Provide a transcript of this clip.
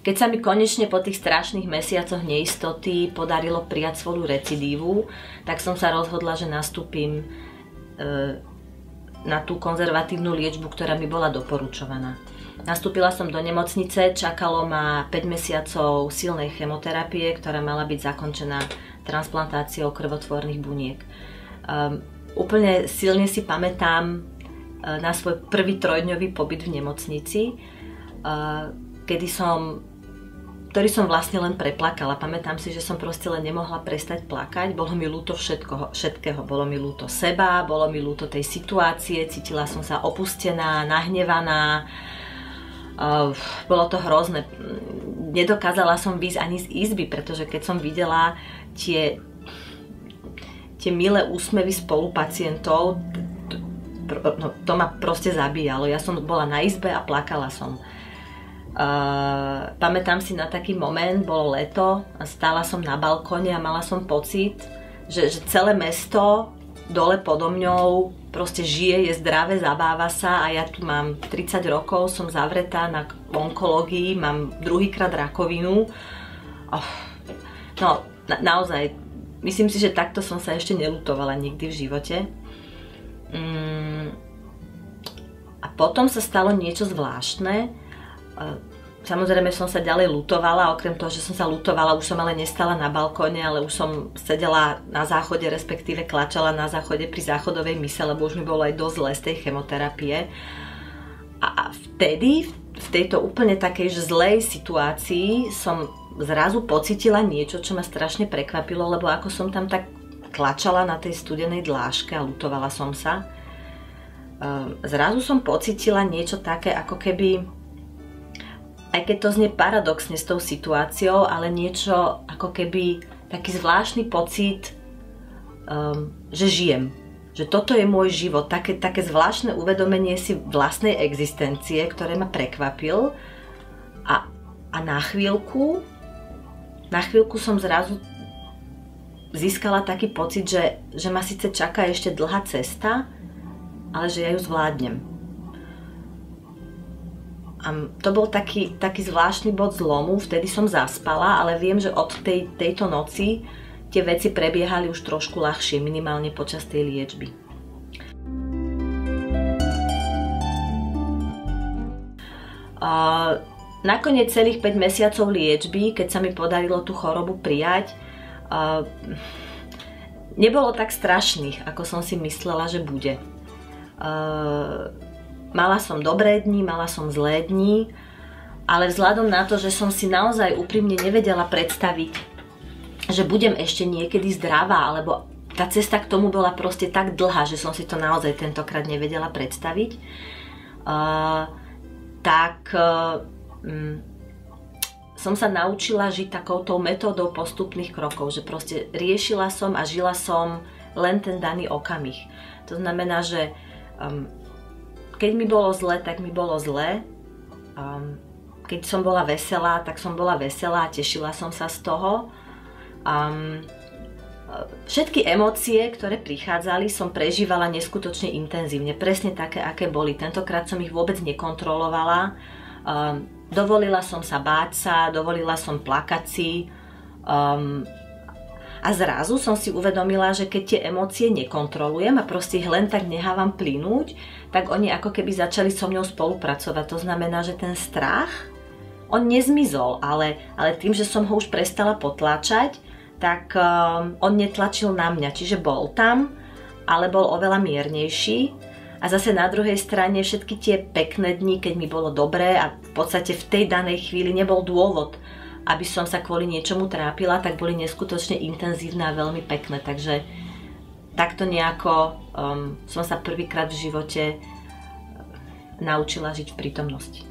Keď sa mi konečne po tých strašných mesiacoch neistoty podarilo prijať svoju recidívu, tak som sa rozhodla, že nastúpim na tú konzervatívnu liečbu, ktorá mi bola doporučovaná. Nastúpila som do nemocnice, čakalo ma 5 mesiacov silnej chemoterapie, ktorá mala byť zakončená transplantáciou krvotvorných buniek. Úplne silne si pamätám na svoj prvý trojdňový pobyt v nemocnici, ktorý som vlastne len preplakala. Pamätám si, že som proste len nemohla prestať plakať. Bolo mi ľúto všetkého. Bolo mi ľúto seba, bolo mi ľúto tej situácie, cítila som sa opustená, nahnevaná. Bolo to hrozné. Nedokázala som výjsť ani z izby, pretože keď som videla tie milé úsmevy spolupacientov, to ma proste zabíjalo. Ja som bola na izbe a plakala som. Pamätám si na taký moment, bolo leto a stála som na balkóne a mala som pocit, že celé mesto dole podo mňou proste žije, je zdravé, zabáva sa a ja tu mám 30 rokov, som zavretá na onkológii, mám druhýkrát rakovinu. No, naozaj, myslím si, že takto som sa ešte neľutovala nikdy v živote. A potom sa stalo niečo zvláštne. Samozrejme som sa ďalej ľutovala, okrem toho, že som sa ľutovala, už som ale nestala na balkóne, ale už som sedela na záchode, respektíve klačala na záchode pri záchodovej mise, lebo už mi bolo aj dosť zle z tej chemoterapie. A vtedy, v tejto úplne takej zlej situácii som zrazu pocítila niečo, čo ma strašne prekvapilo, lebo ako som tam tak klačala na tej studenej dláške a ľutovala som sa, zrazu som pocítila niečo také, ako keby, aj keď to znie paradoxne s tou situáciou, ale niečo ako keby taký zvláštny pocit, že žijem. Že toto je môj život. Také zvláštne uvedomenie si vlastnej existencie, ktoré ma prekvapil. A na chvíľku som zrazu získala taký pocit, že ma síce čaká ešte dlhá cesta, ale že ja ju zvládnem. A to bol taký zvláštny bod zlomu, vtedy som zaspala, ale viem, že od tejto noci tie veci prebiehali už trošku ľahšie, minimálne počas tej liečby. Nakoniec celých 5 mesiacov liečby, keď sa mi podarilo tú chorobu prijať, nebolo tak strašných, ako som si myslela, že bude. Mala som dobré dni, mala som zlé dni, ale vzhľadom na to, že som si naozaj úprimne nevedela predstaviť, že budem ešte niekedy zdravá, alebo tá cesta k tomu bola proste tak dlhá, že som si to naozaj tentokrát nevedela predstaviť, som sa naučila žiť takouto metódou postupných krokov, že proste riešila som a žila som len ten daný okamih. To znamená, že keď mi bolo zle, tak mi bolo zle. Keď som bola veselá, tak som bola veselá a tešila som sa z toho. Všetky emócie, ktoré prichádzali, som prežívala neskutočne intenzívne. Presne také, aké boli. Tentokrát som ich vôbec nekontrolovala. Dovolila som sa báť sa, dovolila som plakať si. A zrazu som si uvedomila, že keď tie emócie nekontrolujem a proste ich len tak nechávam plynúť, tak oni ako keby začali so mňou spolupracovať. To znamená, že ten strach, on nezmizol, ale tým, že som ho už prestala potláčať, tak on netlačil na mňa. Čiže bol tam, ale bol oveľa miernejší. A zase na druhej strane všetky tie pekné dni, keď mi bolo dobré a v podstate v tej danej chvíli nebol dôvod, aby som sa kvôli niečomu trápila, tak boli neskutočne intenzívne a veľmi pekné. Takže takto nejako som sa prvýkrát v živote naučila žiť v prítomnosti.